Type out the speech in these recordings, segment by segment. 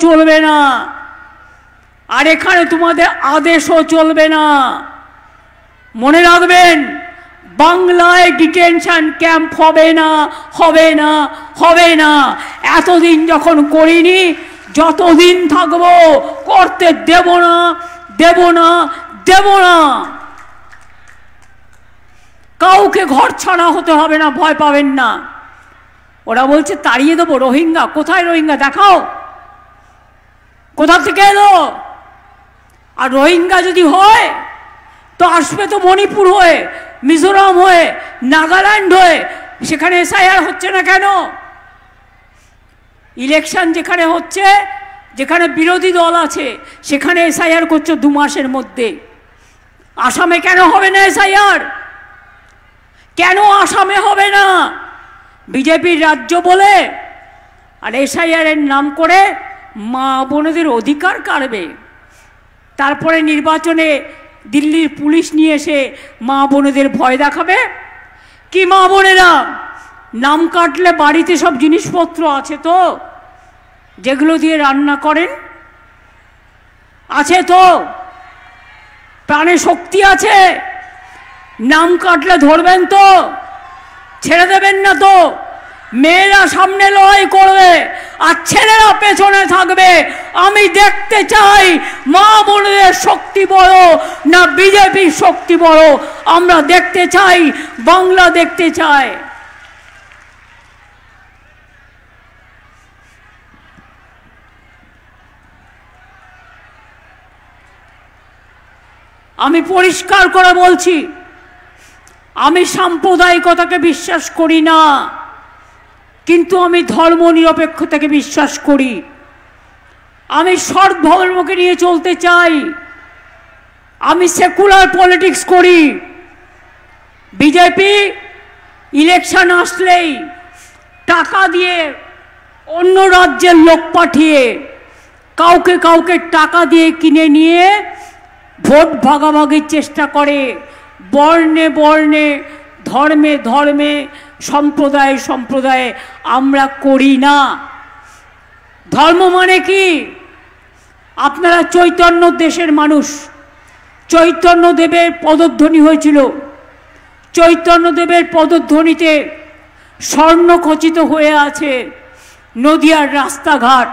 চলবে না, আর এখানে তোমাদের আদেশও চলবে না। মনে রাখবেন, বাংলায় ডিটেনশন ক্যাম্প হবে না, হবে না, হবে না। এতদিন যখন করিনি, যতদিন থাকবো করতে দেব না, দেব না, দেব না। কাউকে ঘর ছাড়া হতে হবে না, ভয় পাবেন না। ওরা বলছে তাড়িয়ে দেবো রোহিঙ্গা। কোথায় রোহিঙ্গা দেখাও, কোথা থেকে এলো? আর রোহিঙ্গা যদি হয় তো আসবে তো মণিপুর হয়ে, মিজোরাম হয়ে, নাগাল্যান্ড হয়ে। সেখানে এসআইআর হচ্ছে না কেন? ইলেকশন যেখানে হচ্ছে, যেখানে বিরোধী দল আছে, সেখানে এসআইআর করছে 2 মাসের মধ্যে। আসামে কেন হবে না এসআইআর? কেন আসামে হবে না? বিজেপির রাজ্য বলে আর এসআইআর এর নাম করে মা বোনদের অধিকার কাড়বে। তারপরে নির্বাচনে দিল্লির পুলিশ নিয়ে এসে মা বোনদের ভয় দেখাবে। কি মা বোনেরা, নাম কাটলে বাড়িতে সব জিনিসপত্র আছে তো, যেগুলো দিয়ে রান্না করেন? আছে তো? প্রাণে শক্তি আছে? নাম কাটলে ধরবেন তো? ছেড়ে দেবেন না তো? মেয়েরা সামনে লড়াই করবে আর ছেলেরা পেছনে থাকবে। আমি দেখতে চাই মা বোনদের শক্তি বড় না বিজেপির শক্তি বড়। আমরা দেখতে চাই, বাংলা দেখতে চাই। আমি পরিষ্কার করে বলছি, আমি সাম্প্রদায়িকতাকে বিশ্বাস করি না, কিন্তু আমি ধর্মনিরপেক্ষতাকে বিশ্বাস করি। আমি সৎ ধর্মকে নিয়ে চলতে চাই। আমি সেকুলার পলিটিক্স করি। বিজেপি ইলেকশন আসলেই টাকা দিয়ে, অন্য রাজ্যের লোক পাঠিয়ে, কাউকে কাউকে টাকা দিয়ে কিনে নিয়ে ভোট ভাগাভাগির চেষ্টা করে। বর্ণে বর্ণে, ধর্মে ধর্মে, সম্প্রদায়ে সম্প্রদায়ে আমরা করি না। ধর্ম মানে কি? আপনারা চৈতন্য দেশের মানুষ। চৈতন্যদেবের পদধ্বনি হয়েছিল। চৈতন্যদেবের পদধ্বনিতে স্বর্ণখচিত হয়ে আছে নদিয়ার রাস্তাঘাট।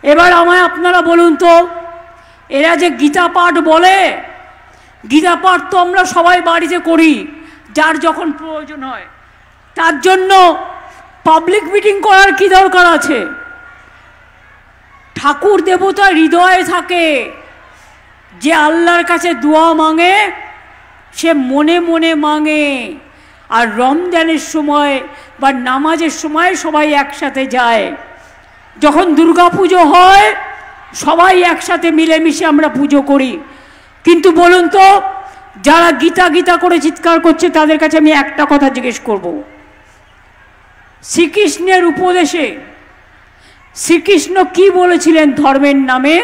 এবার আমায় আপনারা বলুন তো, এরা যে গীতা পাঠ বলে, গীতা পাঠ তো আমরা সবাই বাড়িতে করি, যার যখন প্রয়োজন হয়। তার জন্য পাবলিক মিটিং করার কি দরকার আছে? ঠাকুর দেবতা হৃদয়ে থাকে। যে আল্লাহর কাছে দোয়া মাঙে সে মনে মনে মাঙে। আর রমজানের সময় বা নামাজের সময় সবাই একসাথে যায়। যখন দুর্গা পুজো হয় সবাই একসাথে মিলেমিশে আমরা পুজো করি। কিন্তু বলুন তো, যারা গীতা গীতা করে চিৎকার করছে তাদের কাছে আমি একটা কথা জিজ্ঞেস করব। শ্রীকৃষ্ণের উপদেশে শ্রীকৃষ্ণ কি বলেছিলেন ধর্মের নামে?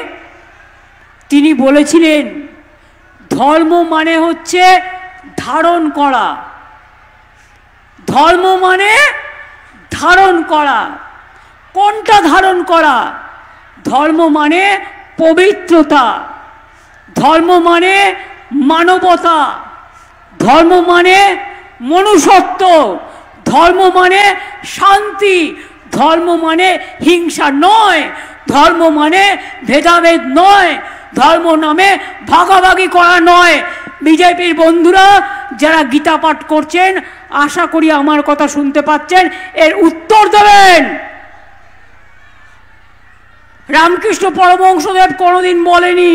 তিনি বলেছিলেন ধর্ম মানে হচ্ছে ধারণ করা। ধর্ম মানে ধারণ করা। কোনটা ধারণ করা? ধর্ম মানে পবিত্রতা, ধর্ম মানে মানবতা, ধর্ম মানে মনুষ্যত্ব, ধর্ম মানে শান্তি, ধর্ম মানে হিংসা নয়, ধর্ম মানে ভেদাভেদ নয়, ধর্ম নামে ভাগাভাগি করা নয়। বিজেপির বন্ধুরা যারা গীতা পাঠ করছেন, আশা করি আমার কথা শুনতে পাচ্ছেন, এর উত্তর দেবেন। রামকৃষ্ণ পরমহংসদেব কোনোদিন বলেনি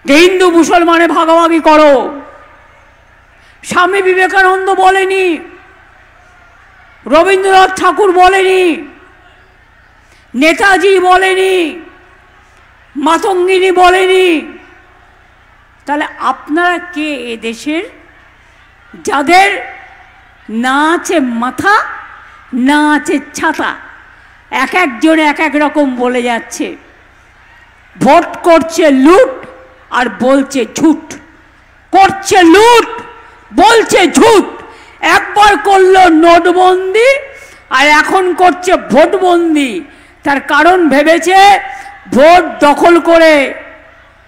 যে হিন্দু মুসলমানে ভাগাভাগি করো। স্বামী বিবেকানন্দ বলেনি, রবীন্দ্রনাথ ঠাকুর বলেনি, নেতাজি বলেনি, মাতঙ্গিনী বলেনি। তাহলে আপনারা কে এ দেশের? যাদের না আছে মাথা, না আছে ছাতা, এক একজন এক এক রকম বলে যাচ্ছে। ভোট করছে লুট আর বলছে ঝুট, করছে লুট বলছে ঝুট। একবার করলো নোটবন্দি আর এখন করছে ভোটবন্দি। তার কারণ ভেবেছে ভোট দখল করে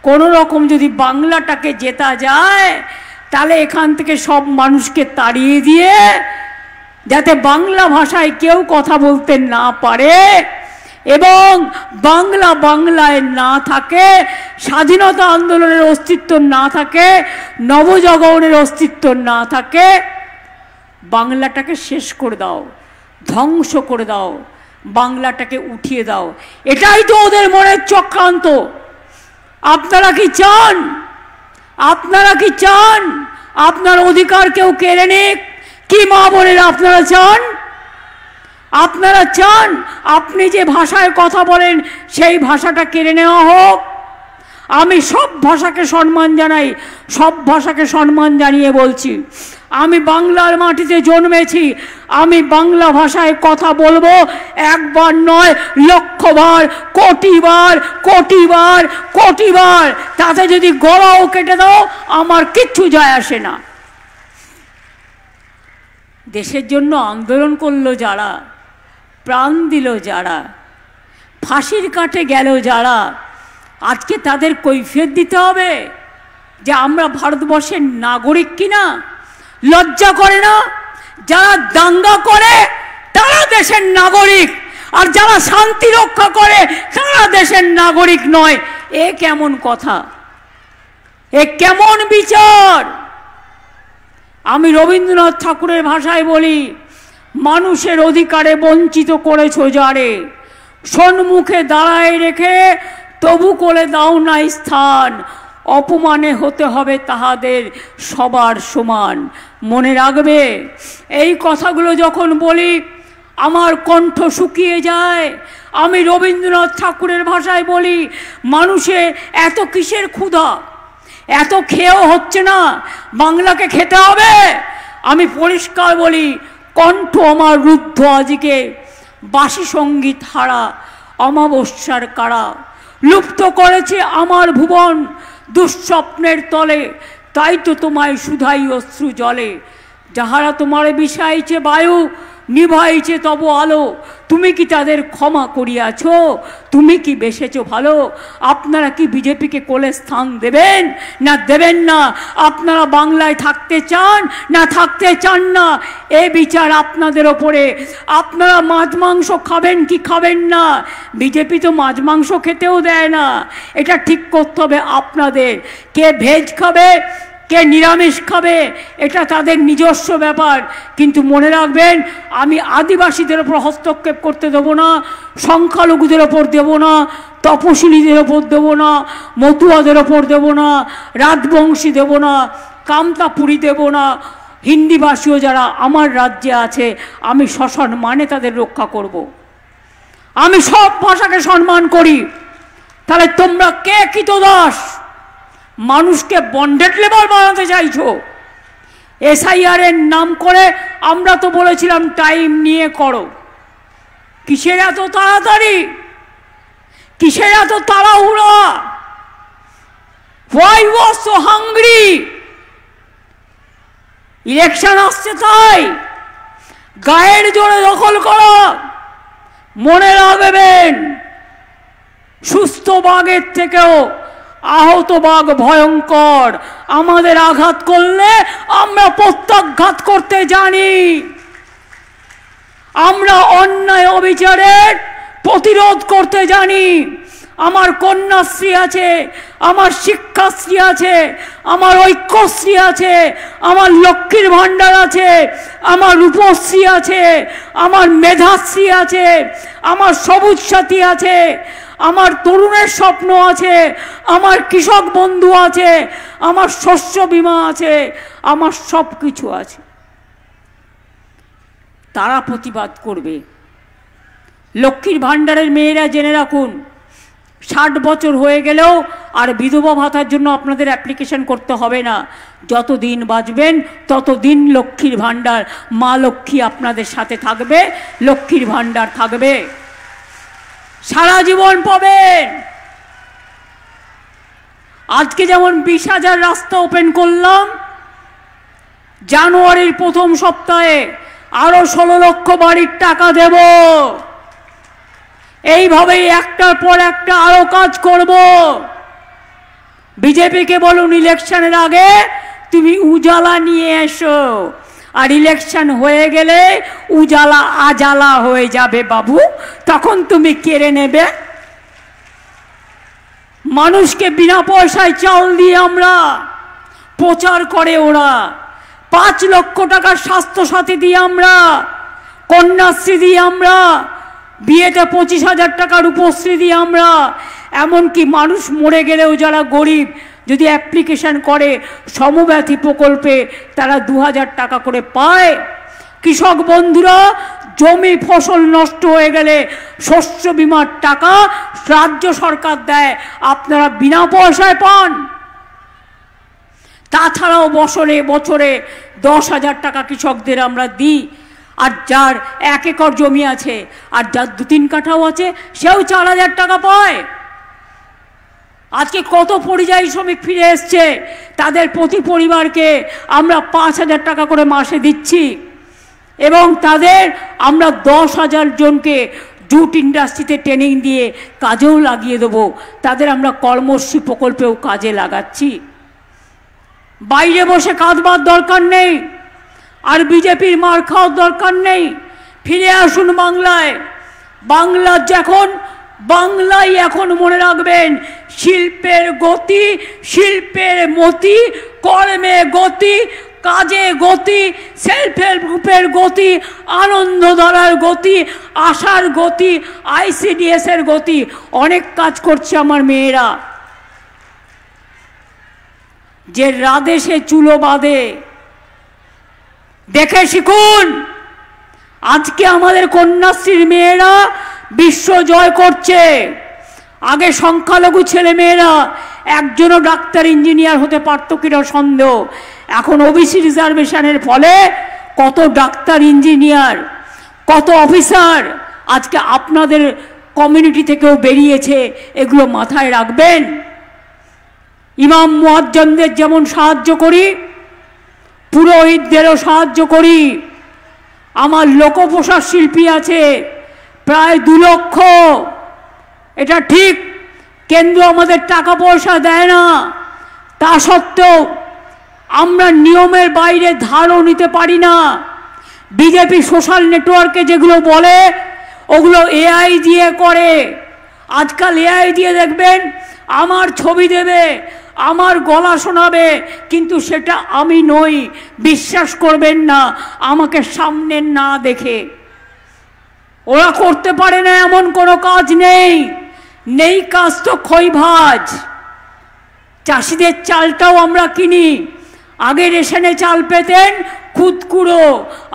কোনো রকম যদি বাংলাটাকে জেতা যায় তাহলে এখান থেকে সব মানুষকে তাড়িয়ে দিয়ে যাতে বাংলা ভাষায় কেউ কথা বলতে না পারে এবং বাংলা বাংলায় না থাকে, স্বাধীনতা আন্দোলনের অস্তিত্ব না থাকে, নবজাগরণের অস্তিত্ব না থাকে, বাংলাটাকে শেষ করে দাও, ধ্বংস করে দাও, বাংলাটাকে উঠিয়ে দাও। এটাই তো ওদের মনের চক্রান্ত। আপনারা কি চান? আপনারা কি চান আপনার অধিকার কেউ কেড়ে নিক? কি মা বোনেরা আপনারা চান? আপনারা চান আপনি যে ভাষায় কথা বলেন সেই ভাষাটা কেড়ে নেওয়া হোক? আমি সব ভাষাকে সম্মান জানাই, সব ভাষাকে সম্মান জানিয়ে বলছি, আমি বাংলার মাটিতে জন্মেছি, আমি বাংলা ভাষায় কথা বলবো, একবার নয় লক্ষবার, কোটিবার, কোটিবার, কোটিবার। তাতে যদি গলাও কেটে দাও আমার কিচ্ছু যায় আসে না। দেশের জন্য আন্দোলন করলো যারা, প্রাণ দিল যারা, ফাঁসির কাঠে গেল যারা, আজকে তাদের কৈফিয়ত দিতে হবে যে আমরা ভারতবর্ষের নাগরিক কিনা? লজ্জা করে না? যারা দাঙ্গা করে তারা দেশের নাগরিক, আর যারা শান্তি রক্ষা করে তারা দেশের নাগরিক নয়। এ কেমন কথা? এ কেমন বিচার? আমি রবীন্দ্রনাথ ঠাকুরের ভাষায় বলি, মানুষের অধিকারে বঞ্চিত করেছো যারে, সম্মুখে দাঁড়ায় রেখে তবু করে দাও না স্থান, অপমানে হতে হবে তাহাদের সবার সমান। মনে রাখবে, এই কথাগুলো যখন বলি আমার কণ্ঠ শুকিয়ে যায়। আমি রবীন্দ্রনাথ ঠাকুরের ভাষায় বলি, মানুষে এত কিসের ক্ষুধা? এত খেয়েও হচ্ছে না, বাংলাকে খেতে হবে। আমি পরিষ্কার বলি, কণ্ঠ আমার রুদ্ধ আজকে, বাসি সঙ্গীত হারা অমাবস্যার কারা, লুপ্ত করেছে আমার ভুবন দুঃস্বপ্নের তলে, তাই তো তোমায় শুধাই অশ্রু জলে। যাহারা তোমার বিষাইছে বায়ু, নিভাইছে তব আলো, তুমি কি তাদের ক্ষমা করিয়াছ? তুমি কি বেসেছ ভালো? আপনারা কি বিজেপিকে কোলে স্থান দেবেন না দেবেন না? আপনারা বাংলায় থাকতে চান না থাকতে চান না? এ বিচার আপনাদের ওপরে। আপনারা মাছ মাংস খাবেন কি খাবেন না? বিজেপি তো মাছ মাংস খেতেও দেয় না। এটা ঠিক করতে হবে আপনাদের। কে ভেজ খাবে, কে নিরামিষ খাবে, এটা তাদের নিজস্ব ব্যাপার। কিন্তু মনে রাখবেন, আমি আদিবাসীদের ওপর হস্তক্ষেপ করতে দেবো না, সংখ্যালঘুদের ওপর দেবো না, তপশিলীদের ওপর দেবো না, মতুয়াদের ওপর দেবো না, রাজবংশী দেবো না, কামতাপুরী দেবো না। হিন্দিভাষীও যারা আমার রাজ্যে আছে আমি সসম্মানে তাদের রক্ষা করব। আমি সব ভাষাকে সম্মান করি। তাহলে তোমরা কে কৃতদাস? মানুষকে বন্ডেড লেবার বানাতে চাইছো। এসআইআর এর নাম করে আমরা তো বলেছিলাম টাইম নিয়ে করো। কিসের এত তাড়াতাড়ি? কিসের এত তাড়াহুড়া? Why was so hungry? Election আসছে তাই গায়ের জোরে দখল করো। মনে রাখবেন, সুস্থ বাঘের থেকেও আহত বাঘ ভয়ঙ্কর। আমাদের আঘাত করলে আমরা প্রত্যাঘাত করতে জানি। আমরা অন্যায় অবিচারের প্রতিরোধ করতে জানি। আমার কন্যাশ্রী আছে, আমার শিক্ষাশ্রী আছে, আমার ঐক্যশ্রী আছে, আমার লক্ষ্মীর ভাণ্ডার আছে, আমার রূপশ্রী আছে, আমার মেধাশ্রী আছে, আমার সবুজ সাথী আছে, আমার তরুণের স্বপ্ন আছে, আমার কৃষক বন্ধু আছে, আমার শস্য বীমা আছে, আমার সব কিছু আছে। তারা প্রতিবাদ করবে। লক্ষ্মীর ভাণ্ডারের মেয়েরা জেনে রাখুন, 60 বছর হয়ে গেলেও আর বিধবা ভাতার জন্য আপনাদের অ্যাপ্লিকেশন করতে হবে না। যতদিন বাঁচবেন ততদিন লক্ষ্মীর ভাণ্ডার, মা লক্ষ্মী আপনাদের সাথে থাকবে, লক্ষ্মীর ভাণ্ডার থাকবে, সারা জীবন পাবেন। আজকে যেমন 20,000 রাস্তা ওপেন করলাম, জানুয়ারির প্রথম সপ্তাহে আরো 16 লক্ষ বাড়ির টাকা দেব। এইভাবেই একটার পর একটা আরো কাজ করব। বিজেপিকে বলুন ইলেকশনের আগে তুমি উজালা নিয়ে এসো, আর ইলেকশন হয়ে গেলে উজালা আজালা হয়ে যাবে বাবু, তখন তুমি কেড়ে নেবে। মানুষকে বিনা পয়সায় চাল দিয়ে আমরা প্রচার করে ওরা, 5 লক্ষ টাকার স্বাস্থ্যসাথী দিয়ে আমরা, কন্যাশ্রী দিয়ে আমরা, বিয়েতে 25,000 টাকার রূপশ্রী দিয়ে আমরা, এমনকি মানুষ মরে গেলেও যারা গরিব যদি অ্যাপ্লিকেশন করে সমব্যথী প্রকল্পে তারা 2000 টাকা করে পায়। কৃষক বন্ধুরা জমি ফসল নষ্ট হয়ে গেলে শস্য বীমার টাকা রাজ্য সরকার দেয়, আপনারা বিনা পয়সায় পান। তাছাড়াও বছরে বছরে 10,000 টাকা কৃষকদের আমরা দিই, আর যার 1 একর জমি আছে আর যার 2-3 কাঠাও আছে সেও 4,000 টাকা পায়। আজকে কত পরিযায়ী শ্রমিক ফিরে এসছে, তাদের প্রতি পরিবারকে আমরা 5,000 টাকা করে মাসে দিচ্ছি, এবং তাদের আমরা 10,000 জনকে জুট ইন্ডাস্ট্রিতে ট্রেনিং দিয়ে কাজেও লাগিয়ে দেবো, তাদের আমরা কর্মশ্রী প্রকল্পেও কাজে লাগাচ্ছি। বাইরে বসে কাঁদবার দরকার নেই, আর বিজেপির মার খাওয়ার দরকার নেই। ফিরে আসুন বাংলায়। বাংলায় এখন মনে রাখবেন শিল্পের গতি, শিল্পের মতি, কর্মে গতি, কাজে গতি, সেলফ হেল্প গ্রুপের গতি, আনন্দধারার গতি, আশার গতি, ICDS এর গতি। অনেক কাজ করছে আমার মেয়েরা, যে রাদেশে চুলো বাঁধে, দেখে শিখুন। আজকে আমাদের কন্যাশ্রীর মেয়েরা বিশ্ব জয় করছে। আগে সংখ্যালঘু ছেলে মেয়েরা একজনও ডাক্তার ইঞ্জিনিয়ার হতে পারত কিনা সন্দেহ, এখন OBC রিজার্ভেশনের ফলে কত ডাক্তার ইঞ্জিনিয়ার, কত অফিসার আজকে আপনাদের কমিউনিটি থেকেও বেরিয়েছে। এগুলো মাথায় রাখবেন। ইমাম মুয়াজ্জিনদের যেমন সাহায্য করি, পুরোহিতদেরও সাহায্য করি। আমার লোকপ্রসাদ শিল্পী আছে প্রায় 2 লক্ষ। এটা ঠিক, কেন্দ্র আমাদের টাকা পয়সা দেয় না, তা সত্ত্বেও আমরা নিয়মের বাইরে ধারও নিতে পারি না। বিজেপি সোশ্যাল নেটওয়ার্কে যেগুলো বলে ওগুলো AI দিয়ে করে। আজকাল AI দিয়ে দেখবেন আমার ছবি দেবে, আমার গলা শোনাবে, কিন্তু সেটা আমি নই। বিশ্বাস করবেন না আমাকে সামনে না দেখে। ওরা করতে পারে না এমন কোনো কাজ নেই কাজ তো খইভাজ। চাষিদের চালটাও আমরা কিনি। আগে রেশনে চাল পেতেন খুদকুড়ো,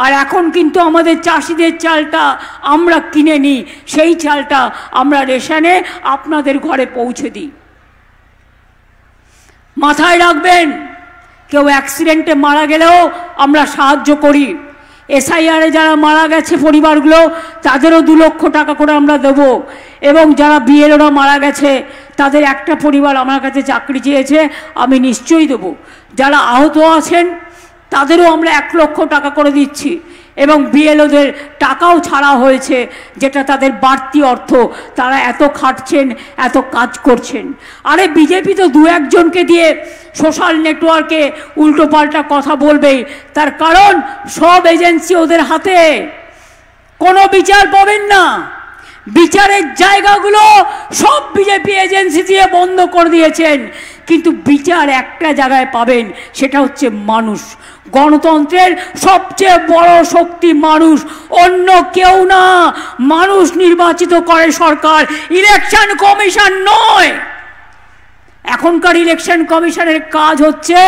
আর এখন কিন্তু আমাদের চাষিদের চালটা আমরা কিনে নিই, সেই চালটা আমরা রেশনে আপনাদের ঘরে পৌঁছে দিই। মাথায় রাখবেন, কেউ অ্যাক্সিডেন্টে মারা গেলেও আমরা সাহায্য করি। SIR-এ যারা মারা গেছে পরিবারগুলো, তাদেরও 2 লক্ষ টাকা করে আমরা দেবো। এবং যারা BLO-রা মারা গেছে, তাদের একটা পরিবার আমার কাছে চাকরি চেয়েছে, আমি নিশ্চয়ই দেবো। যারা আহত আছেন তাদেরও আমরা 1 লক্ষ টাকা করে দিচ্ছি, এবং BLO-দের টাকাও ছাড়া হয়েছে, যেটা তাদের বাড়তি অর্থ। তারা এত খাটছেন, এত কাজ করছেন। আরে বিজেপি তো 2-1 জনকে দিয়ে সোশ্যাল নেটওয়ার্কে উল্টোপাল্টা কথা বলবেই, তার কারণ সব এজেন্সি ওদের হাতে। কোনো বিচার পাবেন না। বিচারের জায়গাগুলো সব বিজেপি এজেন্সি দিয়ে বন্ধ করে দিয়েছেন, কিন্তু বিচার একটা জায়গায় পাবেন, সেটা হচ্ছে মানুষ। গণতন্ত্রের সবচেয়ে বড় শক্তি মানুষ, অন্য কেউ না। মানুষ নির্বাচিত করে সরকার, ইলেকশন কমিশন নয়। এখনকার ইলেকশন কমিশনের কাজ হচ্ছে,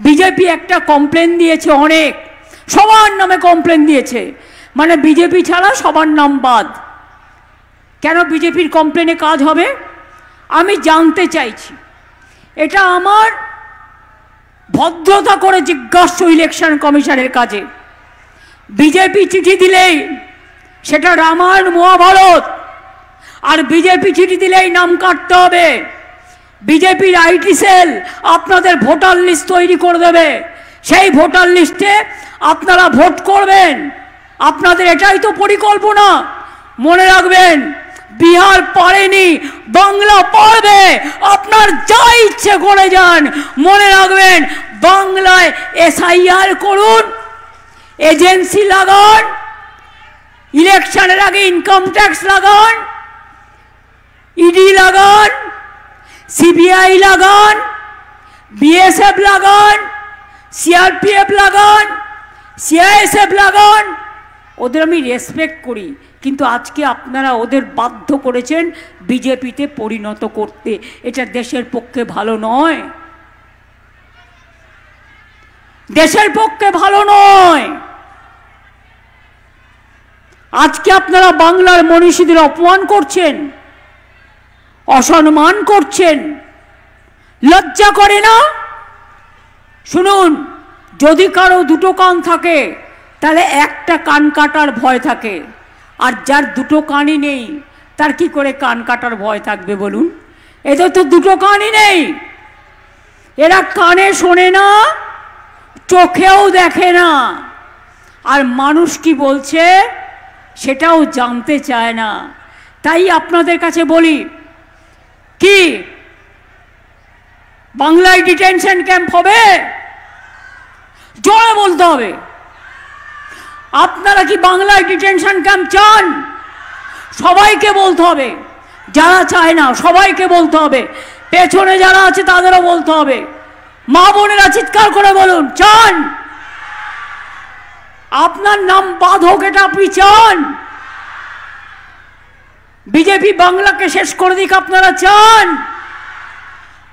বিজেপি একটা কমপ্লেন দিয়েছে, অনেক সবার নামে কমপ্লেন দিয়েছে, মানে বিজেপি ছাড়া সবার নাম বাদ। কেন বিজেপির কমপ্লেনে কাজ হবে আমি জানতে চাইছি। এটা আমার ভদ্রতা করে জিজ্ঞাসা ইলেকশন কমিশনের কাজে। বিজেপি চিঠি দিলেই সেটা রামায়ণ মহাভারত, আর বিজেপি চিঠি দিলেই নাম কাটতে হবে। বিজেপির IT সেল আপনাদের ভোটার লিস্ট তৈরি করে দেবে, সেই ভোটার লিস্টে আপনারা ভোট করবেন। আপনাদের এটাই তো পরিকল্পনা। মনে রাখবেন, বিহার পারেনি, বাংলা পারবে। আপনার যা ইচ্ছে করে যান, মনে রাখবেন বাংলায় এসআইআর করুন, এজেন্সি লাগান, ইলেকশনের আগে ইনকাম ট্যাক্স লাগান, ইডি লাগান, সিবিআই লাগান, বিএসএফ লাগান, সিআরপিএফ লাগান, সিআইএসএফ লাগান। ওদের আমি রেসপেক্ট করি, কিন্তু আজকে আপনারা ওদের বাধ্য করেছেন বিজেপিতে পরিণত করতে। এটা দেশের পক্ষে ভালো নয়, দেশের পক্ষে ভালো নয়। আজকে আপনারা বাংলার মনীষীদের অপমান করছেন, অসম্মান করছেন, লজ্জা করে না? শুনুন, যদি কারো দুটো কান থাকে তাহলে একটা কান কাটার ভয় থাকে, আর যার দুটো কানই নেই তার কি করে কান কাটার ভয় থাকবে বলুন? এদের তো দুটো কানই নেই, এরা কানে শোনে না, চোখেও দেখে না, আর মানুষ কি বলছে সেটাও জানতে চায় না। তাই আপনাদের কাছে বলি, কি বাংলায় ডিটেনশন ক্যাম্প হবে? জোরে বলতে হবে। আপনারা কি বাংলায় ডিটেনশন ক্যাম্প চান? সবাইকে বলতে হবে, যারা চায় না সবাইকে বলতে হবে, পেছনে যারা আছে তাদেরও বলতে হবে। মা বোনেরা চিৎকার করে বলুন, চান? আপনার নাম বাধক, এটা আপনি চান? বিজেপি বাংলাকে শেষ করে দিক, আপনারা চান?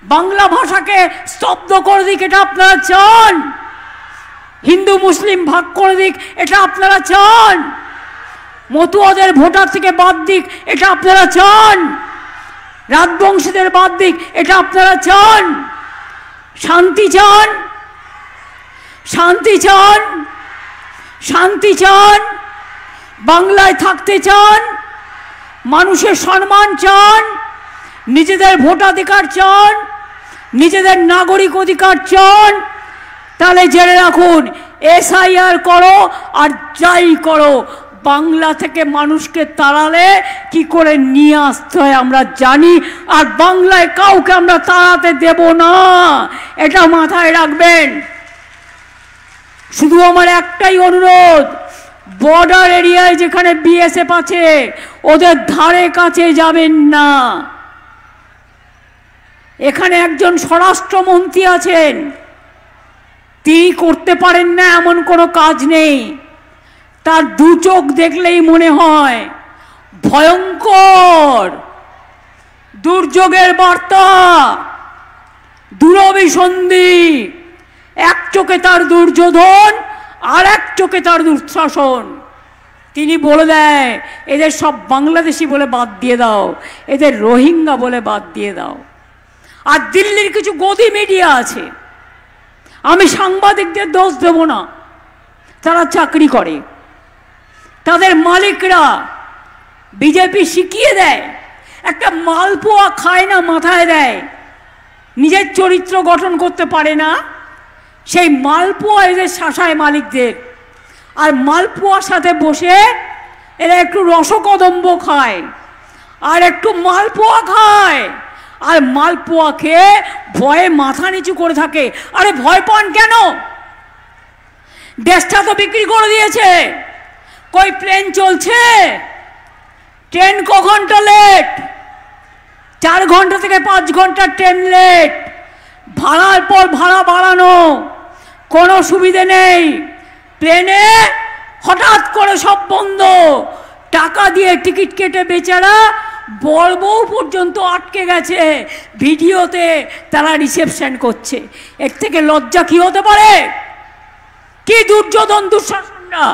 বাংলা ভাষাকে স্তব্ধ করে দিক, এটা আপনারা চান? হিন্দু মুসলিম ভাগ করে দিক, এটা আপনারা চান? মতুয়াদের ভোটার থেকে বাদ দিক, এটা আপনারা চান? রাজবংশীদের বাদ দিক, এটা আপনারা চান? শান্তি চান? শান্তি চান? শান্তি চান? বাংলায় থাকতে চান? মানুষের সম্মান চান? নিজেদের ভোটাধিকার চান? নিজেদের নাগরিক অধিকার চান? তাহলে জেনে রাখুন, এসআইআর করো আর যাই করো, বাংলা থেকে মানুষকে তাড়ালে কি করে নিয়ে আসতে হয় আমরা জানি, আর বাংলায় কাউকে আমরা তাড়াতে দেব না, এটা মাথায় রাখবেন। শুধু আমার একটাই অনুরোধ, বর্ডার এরিয়ায় যেখানে বিএসএফ আছে ওদের ধারে কাছে যাবেন না। এখানে একজন স্বরাষ্ট্রমন্ত্রী আছেন, তিনি করতে পারেন না এমন কোনো কাজ নেই। তার দু চোখ দেখলেই মনে হয় ভয়ঙ্কর দুর্যোগের বার্তা, দুরভিসন্ধি। এক চোখে তার দুর্যোধন, আর এক চোখে তার দুঃশাসন। তিনি বলে দেয়, এদের সব বাংলাদেশি বলে বাদ দিয়ে দাও, এদের রোহিঙ্গা বলে বাদ দিয়ে দাও। আর দিল্লির কিছু গদি মিডিয়া আছে, আমি সাংবাদিকদের দোষ দেব না, তারা চাকরি করে, তাদের মালিকরা বিজেপি শিখিয়ে দেয়। একটা মালপোয়া খায় না, মাথায় দেয়, নিজের চরিত্র গঠন করতে পারে না, সেই মালপোয়া এদের শাসায় মালিকদের। আর মালপোয়ার সাথে বসে এরা একটু রসকদম্ব খায়, আর একটু মালপোয়া খায়, আর মালপোয়া খেয়ে ভয়ে মাথা নিচু করে থাকে। আরে ভয় পান কেন? দেশটা তো বিক্রি করে দিয়েছে। কই প্লেন চলছে? ট্রেন ক ঘন্টা লেট? 4 ঘন্টা থেকে 5 ঘন্টা ট্রেন লেট। ভাড়ার পর ভাড়া বাড়ানো, কোনো সুবিধে নেই। প্লেনে হঠাৎ করে সব বন্ধ, টাকা দিয়ে টিকিট কেটে বেচারা বড় বউ পর্যন্ত আটকে গেছে, ভিডিওতে তারা রিসেপশন করছে। এর থেকে লজ্জা কি হতে পারে? কি দুর্যোধন দুঃশাসনরা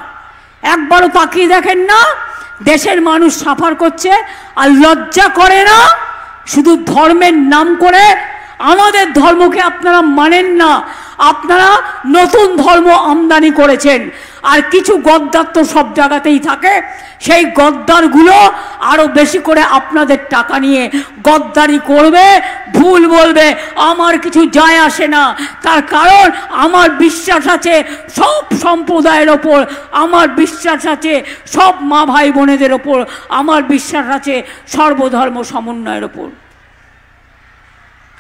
একবারও তাকিয়ে দেখেন না? দেশের মানুষ সাফার করছে আর লজ্জা করে না? শুধু ধর্মের নাম করে আমাদের ধর্মকে আপনারা মানেন না, আপনারা নতুন ধর্ম আমদানি করেছেন। আর কিছু গদ্দার তো সব জায়গাতেই থাকে, সেই গদ্দারগুলো আরো বেশি করে আপনাদের টাকা নিয়ে গদ্দারি করবে, ভুল বলবে, আমার কিছু যায় আসে না। তার কারণ আমার বিশ্বাস আছে সব সম্প্রদায়ের ওপর, আমার বিশ্বাস আছে সব মা ভাই বোনেদের ওপর, আমার বিশ্বাস আছে সর্বধর্ম সমন্বয়ের ওপর।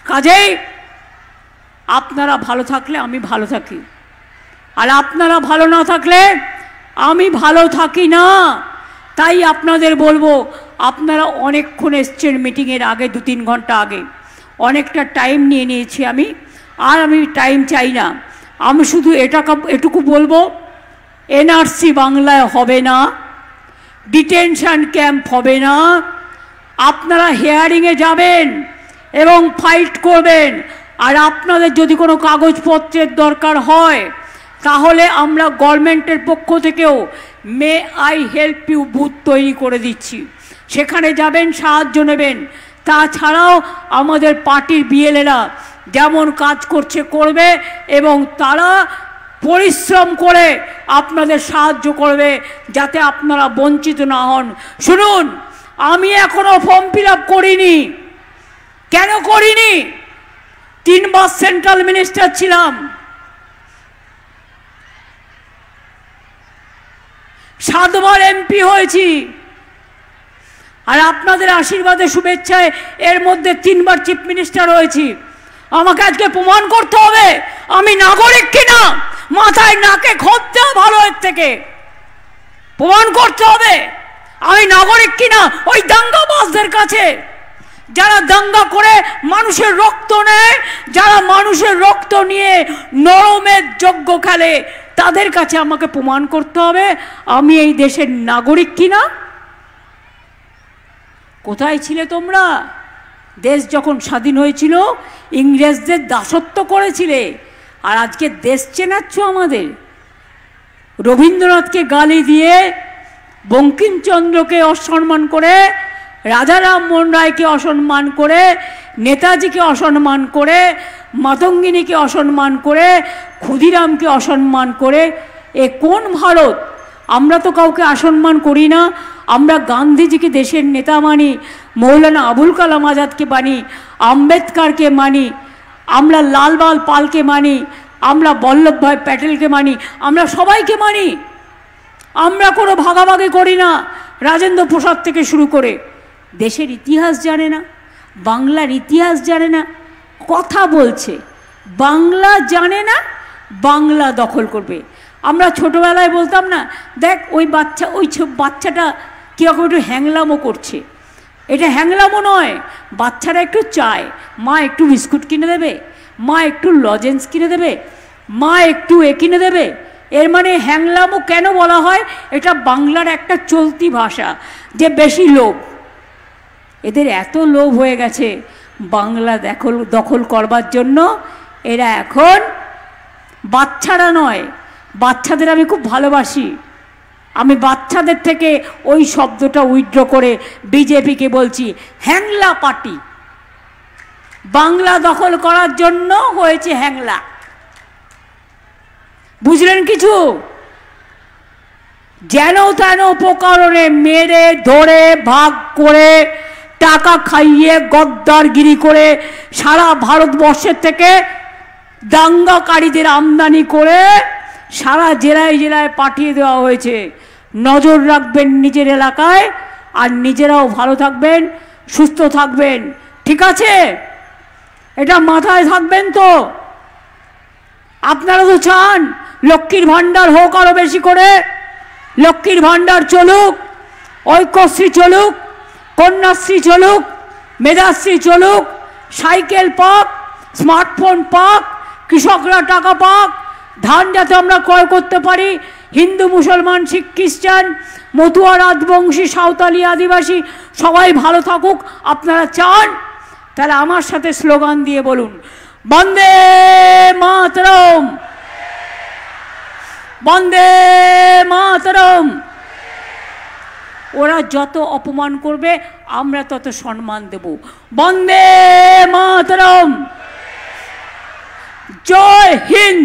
কাজেই আপনারা ভালো থাকলে আমি ভালো থাকি, আর আপনারা ভালো না থাকলে আমি ভালো থাকি না। তাই আপনাদের বলবো, আপনারা অনেকক্ষণ এসছেন মিটিংয়ের আগে, 2-3 ঘন্টা আগে, অনেকটা টাইম নিয়ে নিয়েছি আমি, আর আমি টাইম চাই না। আমি শুধু এটুকু বলবো, এনআরসি বাংলায় হবে না, ডিটেনশন ক্যাম্প হবে না। আপনারা হিয়ারিংয়ে যাবেন এবং ফাইট করবেন, আর আপনাদের যদি কোনো কাগজপত্রের দরকার হয় তাহলে আমরা গভর্নমেন্টের পক্ষ থেকেও may I help you booth তৈরি করে দিচ্ছি, সেখানে যাবেন, সাহায্য নেবেন। তাছাড়াও আমাদের পার্টির বিএলএরা যেমন কাজ করছে করবে, এবং তারা পরিশ্রম করে আপনাদের সাহায্য করবে যাতে আপনারা বঞ্চিত না হন। শুনুন, আমি এখনো ফর্ম ফিল আপ করিনি। কেন করিনি? 3 বার সেন্ট্রাল মিনিস্টার ছিলাম, 7 বার এমপি হয়েছি, আর আপনাদের আশীর্বাদে শুভেচ্ছায় এর মধ্যে 3 বার চিফ মিনিস্টার হয়েছি। আমাকে আজকে প্রমাণ করতে হবে আমি নাগরিক কিনা, মাথায় নাকে খোঁজ দেওয়া ভালো এর থেকে। প্রমাণ করতে হবে আমি নাগরিক কিনা ওই দাঙ্গাবাজদের কাছে, যারা দাঙ্গা করে মানুষের রক্ত নেয়, যারা মানুষের রক্ত নিয়ে নরমের যজ্ঞ খেলে, তাদের কাছে আমাকে প্রমাণ করতে হবে আমি এই দেশের নাগরিক কিনা। কোথায় ছিলে তোমরা? দেশ যখন স্বাধীন হয়েছিল ইংরেজদের দাসত্ব করেছিলে, আর আজকে দেশ চেনাচ্ছ আমাদের। রবীন্দ্রনাথকে গালি দিয়ে, বঙ্কিমচন্দ্রকে অসম্মান করে, রাজা রামমোহন রায়কে অসম্মান করে, নেতাজিকে অসম্মান করে, মাতঙ্গিনীকে অসম্মান করে, ক্ষুদিরামকে অসম্মান করে, এ কোন ভারত? আমরা তো কাউকে অসম্মান করি না। আমরা গান্ধীজিকে দেশের নেতা মানি, মৌলানা আবুল কালাম আজাদকে মানি, আম্বেদকরকে মানি, আমরা লালবাল পালকে মানি, আমরা বল্লভভাই প্যাটেলকে মানি, আমরা সবাইকে মানি। আমরা কোনো ভাগাভাগি করি না, রাজেন্দ্র প্রসাদ থেকে শুরু করে। দেশের ইতিহাস জানে না, বাংলার ইতিহাস জানে না, কথা বলছে। বাংলা জানে না, বাংলা দখল করবে। আমরা ছোটোবেলায় বলতাম না, দেখ ওই বাচ্চাটা কীরকম একটু হ্যাংলামো করছে। এটা হ্যাংলামো নয়, বাচ্চারা একটু চায় মা একটু বিস্কুট কিনে দেবে, মা একটু লজেন্স কিনে দেবে, মা একটু কিনে দেবে। এর মানে হ্যাংলামো কেন বলা হয়? এটা বাংলার একটা চলতি ভাষা, যে বেশি লোভ। এদের এত লোভ হয়ে গেছে বাংলা দখল করবার জন্য। এরা এখন বাচ্চারা নয়, বাচ্চাদের আমি খুব ভালোবাসি। আমি বাচ্চাদের থেকে ওই শব্দটা উইথড্র করে বিজেপিকে বলছি হ্যাংলা পার্টি। বাংলা দখল করার জন্য হয়েছে হ্যাংলা। বুঝলেন কিছু? যেন তেন উপকরণে মেরে ধরে ভাগ করে টাকা খাইয়ে গদ্দারগিরি করে সারা ভারতবর্ষের থেকে দাঙ্গাকারীদের আমদানি করে সারা জেলায় জেলায় পাঠিয়ে দেওয়া হয়েছে। নজর রাখবেন নিজের এলাকায়, আর নিজেরাও ভালো থাকবেন, সুস্থ থাকবেন। ঠিক আছে? এটা মাথায় থাকবেন তো। আপনারা তো চান লক্ষ্মীর ভাণ্ডার হোক আরো বেশি করে, লক্ষ্মীর ভাণ্ডার চলুক, ঐক্যশ্রী চলুক, কন্যাশ্রী চলুক, মেধাশ্রী চলুক, সাইকেল পাক, স্মার্টফোন পাক, কৃষকরা টাকা পাক, ধান যাতে আমরা ক্রয় করতে পারি, হিন্দু মুসলমান শিখ খ্রিস্টান মতুয়া রাজবংশী সাঁওতালি আদিবাসী সবাই ভালো থাকুক আপনারা চান, তাহলে আমার সাথে স্লোগান দিয়ে বলুন, বন্দে মাতরম, বন্দে মাতরম। ওরা যত অপমান করবে আমরা তত সম্মান দেব। বন্দে মাতরম। জয় হিন্দ,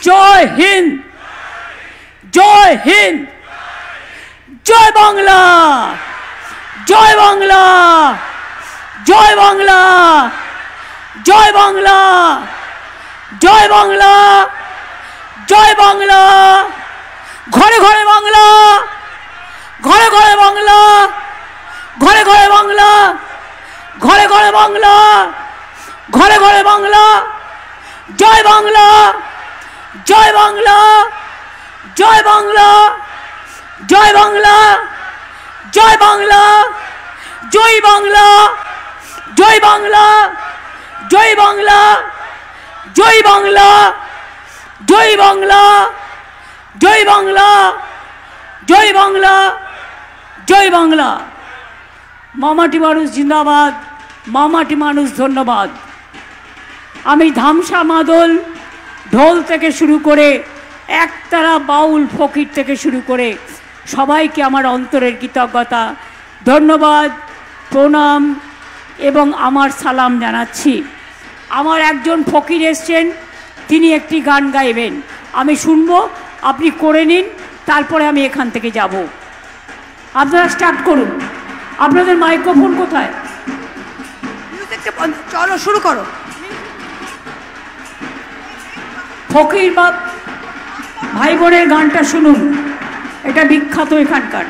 জয় হিন্দ, জয় হিন্দ, জয় বাংলা, জয় বাংলা, জয় বাংলা, জয় বাংলা, জয় বাংলা, জয় বাংলা। ঘরে ঘরে বাংলা, ঘরে ঘরে বাংলা, ঘরে ঘরে বাংলা, ঘরে ঘরে বাংলা, ঘরে ঘরে বাংলা। জয় বাংলা, জয় বাংলা, জয় বাংলা, জয় বাংলা, জয় বাংলা, জয় বাংলা, জয় বাংলা, জয় বাংলা, জয় বাংলা, জয় বাংলা, জয় বাংলা, জয় বাংলা, জয় বাংলা। মামাটি মানুষ জিন্দাবাদ, মামাটি মানুষ ধন্যবাদ। আমি ধামসা মাদল ঢোল থেকে শুরু করে একতারা বাউল ফকির থেকে শুরু করে সবাইকে আমার অন্তরের কৃতজ্ঞতা, ধন্যবাদ, প্রণাম এবং আমার সালাম জানাচ্ছি। আমার একজন ফকির এসছেন, তিনি একটি গান গাইবেন, আমি শুনবো, আপনি করে নিন, তারপরে আমি এখান থেকে যাব। আপনারা স্টার্ট করুন। আপনাদের মাইক্রোফোন কোথায়? চলো শুরু করো। ফকির বাপ ভাই বোনের গানটা শুনুন, এটা বিখ্যাত এখানকার।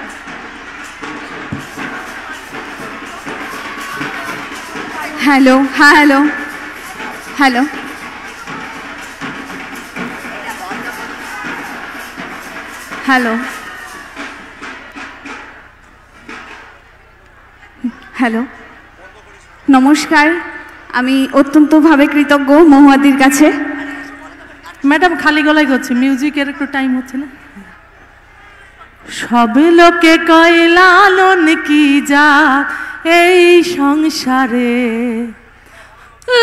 হ্যালো, হ্যাঁ হ্যালো, হ্যালো, হ্যালো, হ্যালো, নমস্কার। আমি অত্যন্তভাবে কৃতজ্ঞ মহুয়াদির কাছে। ম্যাডাম খালি গলায় করছে, মিউজিকের একটু টাইম হচ্ছে না। সব লোকে কয় লালন কি যা এই সংসারে,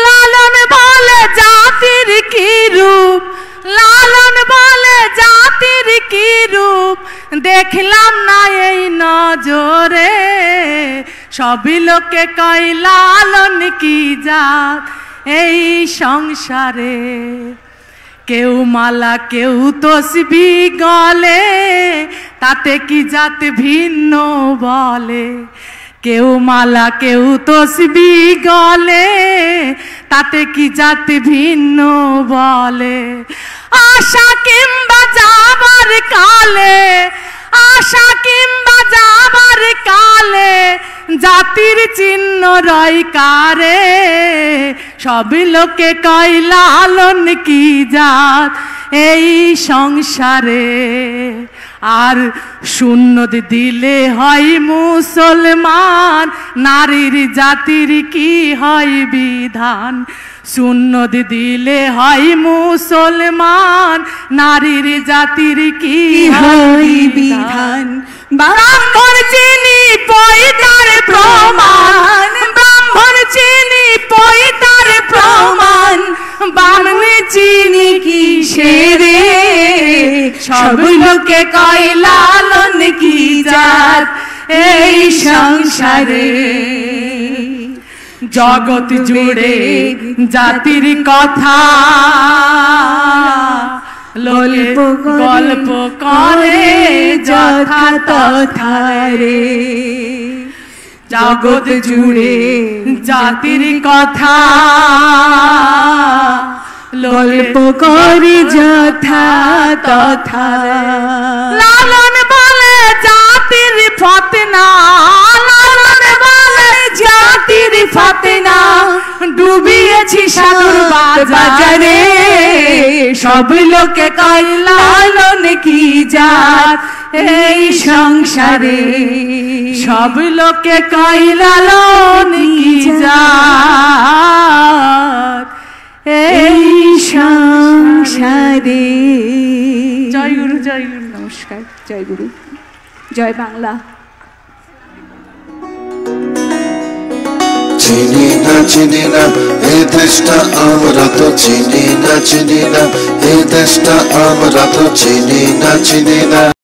লালন বলে জাতির কি রূপ, লালন বলে জাতির কি রূপ, দেখলাম না এই নজরে। সব লোকে কয় লালন কি জাত এই সংসারে, কেউ মালা কেউ তসবি গলে, তাতে কি জাত ভিন্ন বলে। কেউ মালা কেউ তসবি গলে, তাতে কি জাত ভিন্ন বলে। আশা কিংবা যাবার কালে, আশা কিংবা যাবার কালে, জাতির চিহ্ন রয় কারে। সব লোকে কয় লালন কি জাত এই সংসারে। আর শূন্য দিলে হয় মুসলমান, নারীর জাতির কি হয় বিধান। শূন্য দিলে হয় মুসলমান, নারীর জাতির কি হয় বিধান। ব্রাহ্মণ চিনি পয়তার প্রমাণ, ব্রাহ্মণ চিনি পয়তার প্রমাণ, বামনি চিনি কিসেরে। সব লোকে কয় লালন কি জাত এই সংসারে। জগৎ জুড়ে জাতির কথা গল্প করে যথা তথা রে। জগৎ জুড়ে জাতির কথা গল্প করে যথা তথা। লালন বলে জাতির ফতনা, লালন বলে জাতির ফতনা, ডুবিয়েছি সাধুর বাজারে। সব লোকে কয় লালন কি জাত এই সংসারে। সব লোকে কয় লালন কি জাত এই সংসারে। জয় গুরু, জয় গুরু। নমস্কার, জয় গুরু, জয় বাংলা। চিনি না চিনি না এই দেশটা আমরা তো চিনি না, চিনি না এই দেশটা আমরা তো চিনি না, চিনি না।